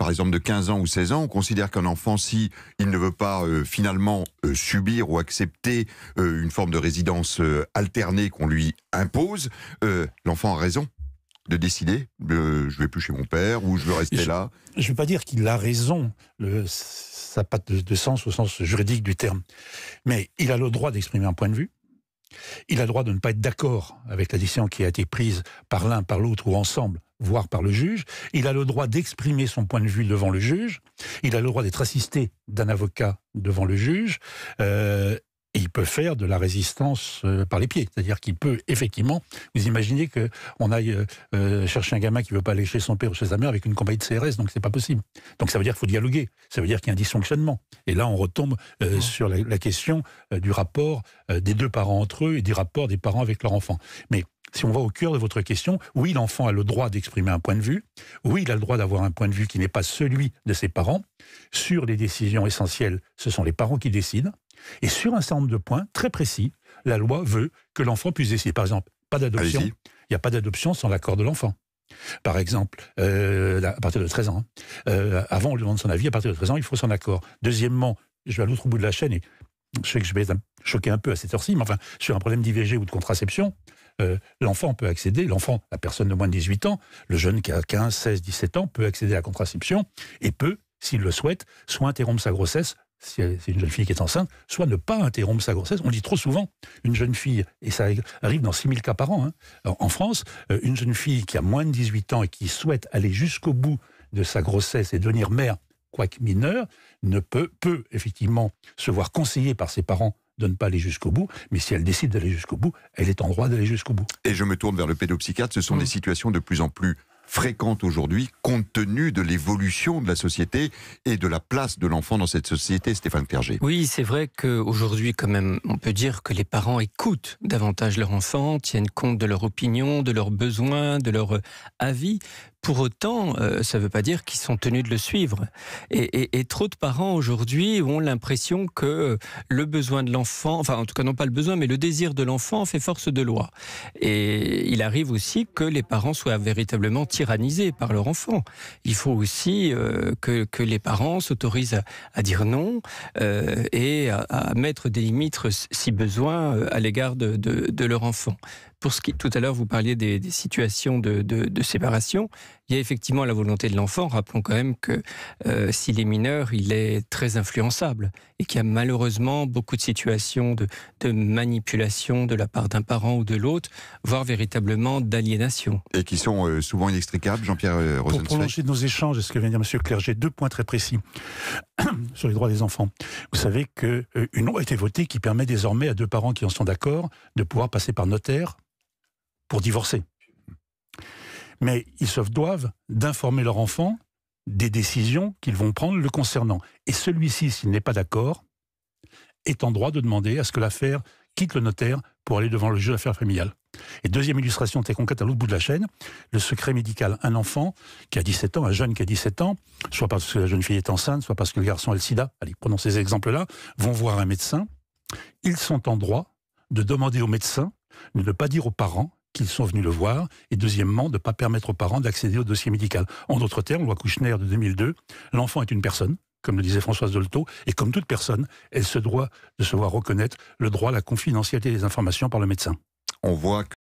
par exemple de 15 ans ou 16 ans, on considère qu'un enfant, si il ne veut pas finalement subir ou accepter une forme de résidence alternée qu'on lui impose, l'enfant a raison de décider, je vais plus chez mon père ou je veux rester là. Je ne veux pas dire qu'il a raison, ça n'a pas de sens au sens juridique du terme, mais il a le droit d'exprimer un point de vue. Il a le droit de ne pas être d'accord avec la décision qui a été prise par l'un, par l'autre ou ensemble, voire par le juge. Il a le droit d'exprimer son point de vue devant le juge. Il a le droit d'être assisté d'un avocat devant le juge. Et il peut faire de la résistance par les pieds. C'est-à-dire qu'il peut, effectivement, vous imaginez qu'on aille chercher un gamin qui ne veut pas aller chez son père ou chez sa mère avec une compagnie de CRS, donc c'est pas possible. Donc ça veut dire qu'il faut dialoguer, ça veut dire qu'il y a un dysfonctionnement. Et là, on retombe sur la question du rapport des deux parents entre eux et du rapport des parents avec leur enfant. Mais si on va au cœur de votre question, oui, l'enfant a le droit d'exprimer un point de vue, oui, il a le droit d'avoir un point de vue qui n'est pas celui de ses parents. Sur les décisions essentielles, ce sont les parents qui décident. Et sur un certain nombre de points très précis, la loi veut que l'enfant puisse décider. Par exemple, pas d'adoption. Il n'y a pas d'adoption sans l'accord de l'enfant. Par exemple, à partir de 13 ans. Avant, on lui demande son avis. À partir de 13 ans, il faut son accord. Deuxièmement, je vais à l'autre bout de la chaîne et je sais que je vais choquer un peu à cette heure-ci, mais enfin, sur un problème d'IVG ou de contraception, l'enfant peut accéder, la personne de moins de 18 ans, le jeune qui a 15, 16, 17 ans peut accéder à la contraception et peut, s'il le souhaite, soit interrompre sa grossesse, si c'est une jeune fille qui est enceinte, soit ne pas interrompre sa grossesse. On dit trop souvent, une jeune fille, et ça arrive dans 6000 cas par an, en France, une jeune fille qui a moins de 18 ans et qui souhaite aller jusqu'au bout de sa grossesse et devenir mère, quoique mineure, peut effectivement se voir conseillée par ses parents de ne pas aller jusqu'au bout, mais si elle décide d'aller jusqu'au bout, elle est en droit d'aller jusqu'au bout. Et je me tourne vers le pédopsychiatre, ce sont des situations de plus en plus fréquentes aujourd'hui, compte tenu de l'évolution de la société et de la place de l'enfant dans cette société, Stéphane Clerget. Oui, c'est vrai qu'aujourd'hui, quand même, on peut dire que les parents écoutent davantage leur enfant, tiennent compte de leur opinion, de leurs besoins, de leur avis. Pour autant, ça ne veut pas dire qu'ils sont tenus de le suivre. Et trop de parents aujourd'hui ont l'impression que le besoin de l'enfant, enfin en tout cas non pas le besoin, mais le désir de l'enfant fait force de loi. Et il arrive aussi que les parents soient véritablement tyrannisés par leur enfant. Il faut aussi que les parents s'autorisent à dire non et à mettre des limites si besoin à l'égard de leur enfant. Pour ce qui, tout à l'heure, vous parliez des situations de séparation. Il y a effectivement la volonté de l'enfant. Rappelons quand même que s'il est mineur, il est très influençable et qu'il y a malheureusement beaucoup de situations de manipulation de la part d'un parent ou de l'autre, voire véritablement d'aliénation. Et qui sont souvent inextricables, Jean-Pierre Rosenzweig. Pour prolonger nos échanges, ce que vient de dire M. Clerget, 2 points très précis sur les droits des enfants. Vous savez qu'une loi a été votée qui permet désormais à 2 parents qui en sont d'accord de pouvoir passer par notaire pour divorcer. Mais ils se doivent d'informer leur enfant des décisions qu'ils vont prendre le concernant. Et celui-ci, s'il n'est pas d'accord, est en droit de demander à ce que l'affaire quitte le notaire pour aller devant le juge d'affaires familiales. Et deuxième illustration très concrète à l'autre bout de la chaîne, le secret médical. Un enfant qui a 17 ans, un jeune qui a 17 ans, soit parce que la jeune fille est enceinte, soit parce que le garçon a le sida, allez, prenons ces exemples-là, vont voir un médecin. Ils sont en droit de demander au médecin de ne pas dire aux parents qu'ils sont venus le voir, et deuxièmement, de ne pas permettre aux parents d'accéder au dossier médical. En d'autres termes, loi Kouchner de 2002, l'enfant est une personne, comme le disait Françoise Dolto, et comme toute personne, elle se doit de se voir reconnaître le droit à la confidentialité des informations par le médecin. On voit